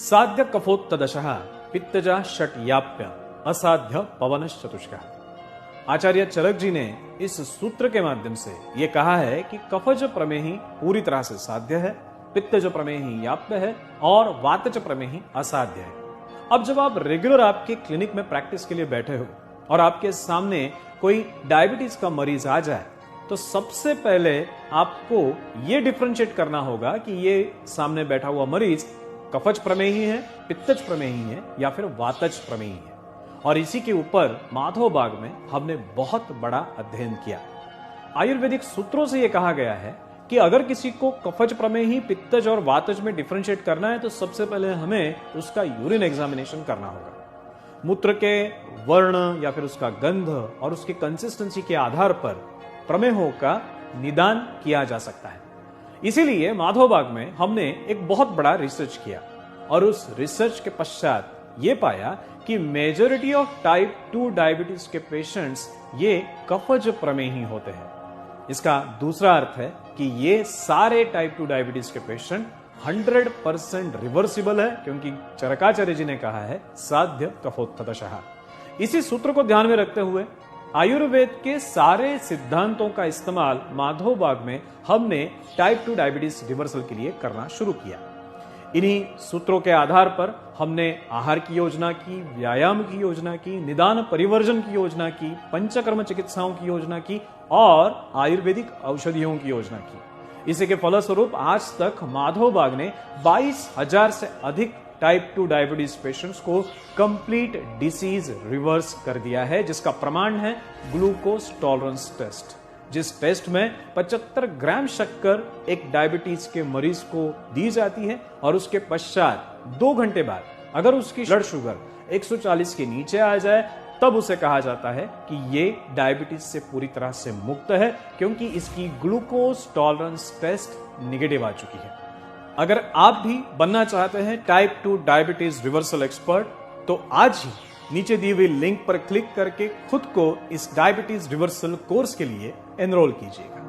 साध्य कफोत्तदशः पित्तजा षट्याप्य असाध्य पवनश्चतुष्कः। आचार्य चरक जी ने इस सूत्र के माध्यम से यह कहा है कि कफज प्रमेही पूरी तरह से साध्य है, पित्तज प्रमेही याप्य है और वातज प्रमेही असाध्य है। अब जब आप रेगुलर आपके क्लिनिक में प्रैक्टिस के लिए बैठे हो और आपके सामने कोई डायबिटीज का मरीज आ जाए तो सबसे पहले आपको यह डिफरेंशिएट करना होगा कि ये सामने बैठा हुआ मरीज कफज प्रमेही है, पित्तज प्रमेही है या फिर वातज प्रमेही है। और इसी के ऊपर माधव बाग में हमने बहुत बड़ा अध्ययन किया। आयुर्वेदिक सूत्रों से यह कहा गया है कि अगर किसी को कफज प्रमेही, पित्तज और वातज में डिफरेंशिएट करना है तो सबसे पहले हमें उसका यूरिन एग्जामिनेशन करना होगा। मूत्र के वर्ण या फिर उसका गंध और उसकी कंसिस्टेंसी के आधार पर प्रमेहों का निदान किया जा सकता है। इसीलिए माधव बाग में हमने एक बहुत बड़ा रिसर्च किया और उस रिसर्च के पश्चात ये पाया कि मेजॉरिटी ऑफ टाइप 2 डायबिटीज के पेशेंट्स ये कफज प्रमेही होते हैं। इसका दूसरा अर्थ है कि ये सारे टाइप 2 डायबिटीज के पेशेंट 100% रिवर्सिबल है, क्योंकि चरकाचार्य जी ने कहा है साध्य कफोत्तदशः। इसी सूत्र को ध्यान में रखते हुए आयुर्वेद के सारे सिद्धांतों का इस्तेमाल माधव बाग में हमने टाइप 2 डायबिटीज रिवर्सल के लिए करना शुरू किया। इन्हीं सूत्रों के आधार पर हमने आहार की योजना की, व्यायाम की योजना की, निदान परिवर्जन की योजना की, पंचकर्म चिकित्साओं की योजना की और आयुर्वेदिक औषधियों की योजना की। इसी के फलस्वरूप आज तक माधव बाग ने 22,000 से अधिक टाइप 2 डायबिटीज पेशेंट्स को कंप्लीट डिसीज रिवर्स कर दिया है, जिसका प्रमाण है ग्लूकोज टॉलरेंस टेस्ट, जिस टेस्ट में 75 ग्राम शक्कर एक डायबिटीज के मरीज को दी जाती है और उसके पश्चात 2 घंटे बाद अगर उसकी ब्लड शुगर 140 के नीचे आ जाए तब उसे कहा जाता है कि ये डायबिटीज से पूरी तरह से मुक्त है, क्योंकि इसकी ग्लूकोज टॉलरेंस टेस्ट निगेटिव आ चुकी है। अगर आप भी बनना चाहते हैं टाइप 2 डायबिटीज रिवर्सल एक्सपर्ट तो आज ही नीचे दी हुई लिंक पर क्लिक करके खुद को इस डायबिटीज रिवर्सल कोर्स के लिए एनरोल कीजिएगा।